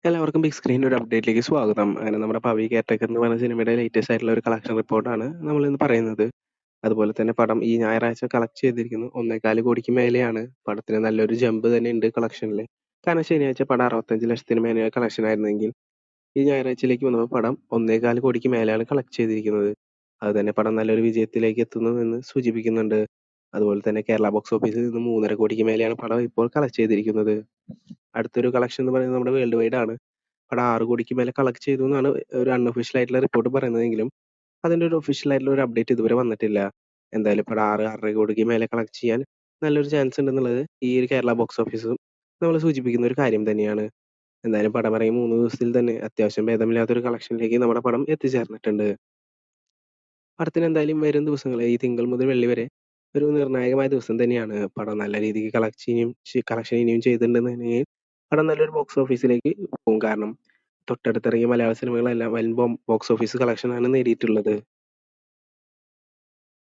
എല്ലാവർക്കും ബിഗ് സ്ക്രീനിൻ്റെ ഒരു അപ്ഡേറ്റിലേക്ക് സ്വാഗതം. അങ്ങനെ നമ്മുടെ പവി കെയർടേക്കർ എന്ന് പറയുന്ന സിനിമയുടെ ലേറ്റസ്റ്റ് ആയിട്ടുള്ള ഒരു കളക്ഷൻ റിപ്പോർട്ടാണ് നമ്മളിന്ന് പറയുന്നത്. അതുപോലെ തന്നെ പടം ഈ ഞായറാഴ്ച കളക്ട് ചെയ്തിരിക്കുന്നു 1.25 കോടിക്ക് മേലെയാണ്. പടത്തിന് നല്ലൊരു ജമ്പ് തന്നെ ഉണ്ട് കളക്ഷനിൽ. കാരണം ശനിയാഴ്ച പടം 65 ലക്ഷത്തിന് മേലെ കളക്ഷൻ ആയിരുന്നെങ്കിൽ ഈ ഞായറാഴ്ചയിലേക്ക് വന്നപ്പോൾ പടം 1.25 കോടിക്ക് മേലെയാണ് കളക്ട് ചെയ്തിരിക്കുന്നത്. അത് തന്നെ പടം നല്ലൊരു വിജയത്തിലേക്ക് എത്തുന്നു എന്ന് സൂചിപ്പിക്കുന്നുണ്ട്. അതുപോലെ തന്നെ കേരള ബോക്സ് ഓഫീസിൽ നിന്ന് 3.5 കോടിക്ക് മേലെയാണ് പടം ഇപ്പോൾ കളക്ട് ചെയ്തിരിക്കുന്നത്. അടുത്തൊരു കളക്ഷൻ എന്ന് പറയുന്നത് നമ്മുടെ വേൾഡ് വൈഡ് ആണ്. പടം 6 കോടിക്ക് മേലെ കളക്ട് ചെയ്തു എന്നാണ് ഒരു അൺഒഫീഷ്യൽ ആയിട്ടുള്ള റിപ്പോർട്ട് പറയുന്നതെങ്കിലും അതിൻ്റെ ഒരു ഒഫീഷ്യൽ ആയിട്ടുള്ള ഒരു അപ്ഡേറ്റ് ഇതുവരെ വന്നിട്ടില്ല. എന്തായാലും പടം 6-6.5 കോടിക്ക് മേലെ കളക്ട് ചെയ്യാൻ നല്ലൊരു ചാൻസ് ഉണ്ടെന്നുള്ളത് ഈ ഒരു കേരള ബോക്സ് ഓഫീസും നമ്മളെ സൂചിപ്പിക്കുന്ന ഒരു കാര്യം തന്നെയാണ്. എന്തായാലും പടം ഇറങ്ങി 3 ദിവസത്തിൽ തന്നെ അത്യാവശ്യം ഭേദമില്ലാത്തൊരു കളക്ഷനിലേക്ക് നമ്മുടെ പടം എത്തിച്ചേർന്നിട്ടുണ്ട്. പടത്തിന് എന്തായാലും വരും ദിവസങ്ങളിൽ ഈ തിങ്കൾ മുതൽ വെള്ളി വരെ ഒരു നിർണായകമായ ദിവസം തന്നെയാണ്. പടം നല്ല രീതിക്ക് കളക്ഷൻ ഇനിയും ചെയ്തിട്ടുണ്ടെന്നുണ്ടെങ്കിൽ പടം നല്ലൊരു ബോക്സ് ഓഫീസിലേക്ക് പോകും. കാരണം തൊട്ടടുത്തിറങ്ങിയ മലയാള സിനിമകളെല്ലാം വൻ ബോക്സ് ഓഫീസ് കളക്ഷനാണ് നേടിയിട്ടുള്ളത്.